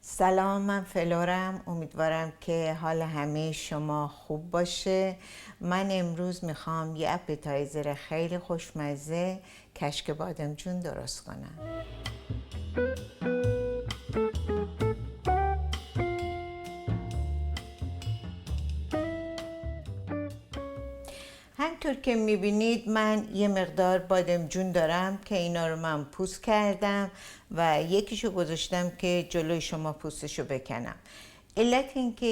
سلام، من فلورم. امیدوارم که حال همه شما خوب باشه. من امروز میخوام یه اپتایزر خیلی خوشمزه کشک بادمجون درست کنم. همطور که میبینید من یه مقدار بادمجون دارم که اینا رو من پوست کردم و یکیشو گذاشتم که جلوی شما پوستشو بکنم. علت این که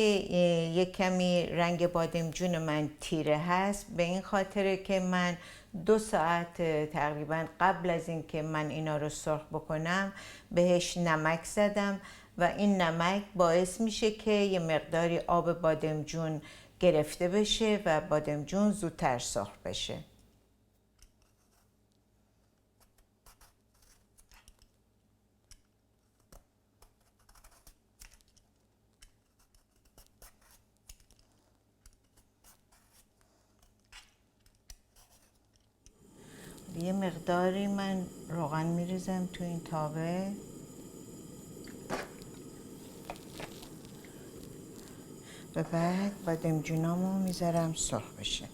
یک کمی رنگ بادمجون من تیره هست به این خاطره که من 2 ساعت تقریبا قبل از این که من اینا رو سرخ بکنم بهش نمک زدم و این نمک باعث میشه که یه مقداری آب بادمجون گرفته بشه و بادمجون زودتر سرخ بشه. یه مقداری من روغن میریزم تو این تابه و بعد بادمجونامو میذارم سرخ بشه.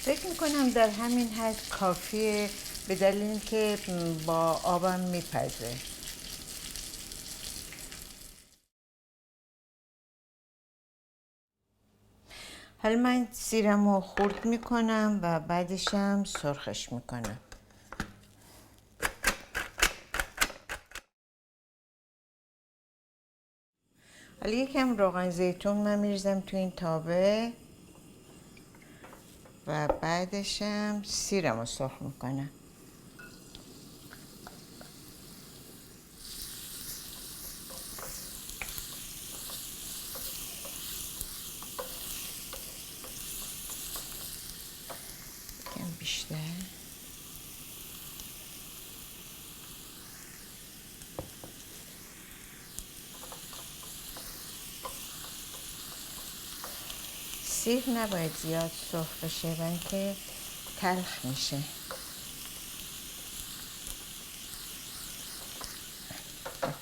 فکر میکنم در همین حد کافیه به دلیل اینکه با آبم میپزه. حالا من سیرم رو خورد میکنم و بعدشم سرخش میکنم. حالا یکم روغن زیتون من میریزم تو این تابه و بعدشم سیرم رو سرخ میکنم. یکم بیشتر. سیر نباید زیاد سرخ بشه و اینکه تلخ میشه.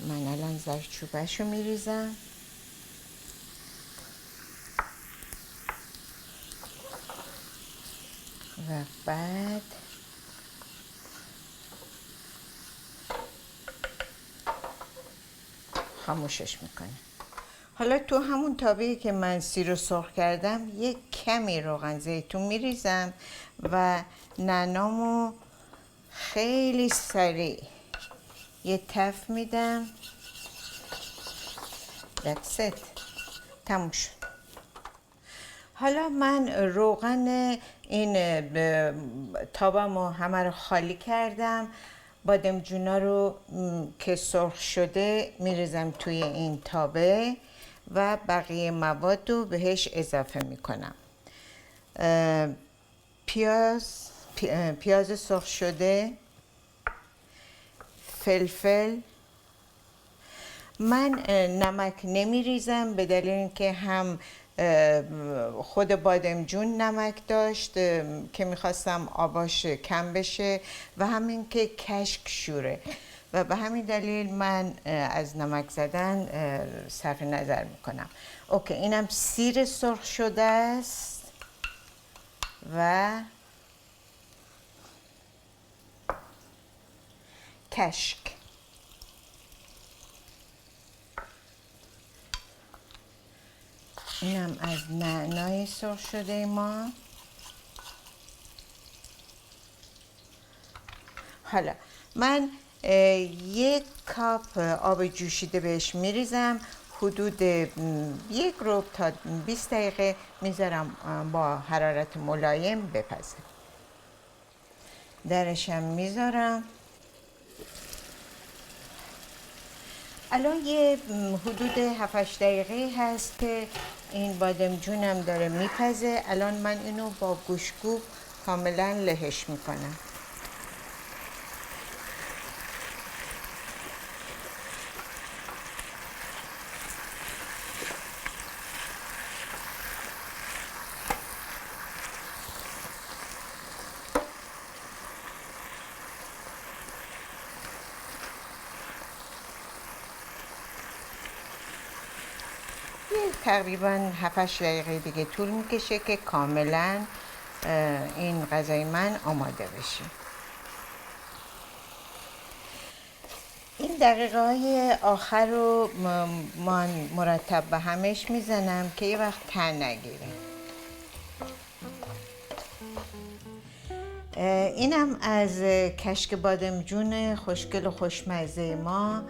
من الان زردچوبه‌شو میریزم و بعد خاموشش میکنم. حالا تو همون تابه‌ای که من سیر رو سرخ کردم یک کمی روغن زیتون میریزم و نعنامو خیلی سریع یه تف میدم. That's it. تموم شد. حالا من روغن این تابمو همه رو خالی کردم. بادمجونا رو که سرخ شده میریزم توی این تابه و بقیه مواد رو بهش اضافه میکنم. پیاز سرخ شده، فلفل. من نمک نمیریزم به دلیل اینکه هم خود بادمجون نمک داشت که میخواستم آباش کم بشه و همین که کشک شوره و به همین دلیل من از نمک زدن صرف نظر میکنم. اوکی، اینم سیر سرخ شده است و کشک. اینم از نعنای سرخ شده ما. حالا من 1 کاپ آب جوشیده بهش میریزم. حدود 1 ربع تا 20 دقیقه میذارم با حرارت ملایم بپزه. درشم میذارم. الان یه حدود 7-8 دقیقه هست که این بادمجونم داره میپزه. الان من اینو با گوشتکوب کاملا لهش میکنم. تقریبا 7-8 دقیقه دیگه طول میکشه که کاملا این غذای من آماده بشه. این دقیقه های آخر رو من مرتب به همش میزنم که یه وقت تن نگیره. اینم از کشک بادمجون خوشگل و خوشمزه ما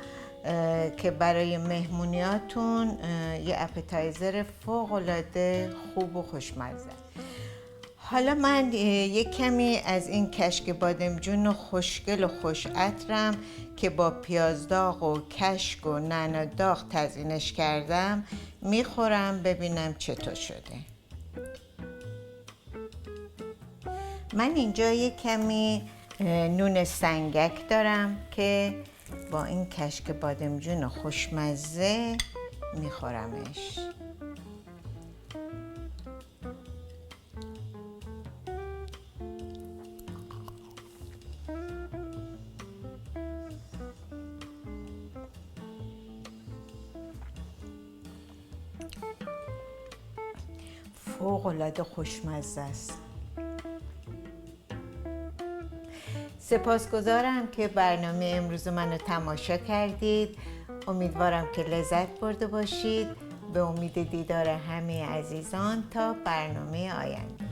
که برای مهمونیاتون یه اپتایزر فوق‌العاده خوب و خوشمزه. حالا من یک کمی از این کشک بادمجون خوشگل و خوش عطرم که با پیاز داغ و کشک و نعنا داغ تزیینش کردم میخورم ببینم چطور شده. من اینجا یک کمی نون سنگک دارم که با این کشک بادمجون خوشمزه میخورمش. فوق‌العاده خوشمزه است. سپاسگزارم که برنامه امروز منو تماشا کردید. امیدوارم که لذت برده باشید. به امید دیدار همه عزیزان تا برنامه آینده.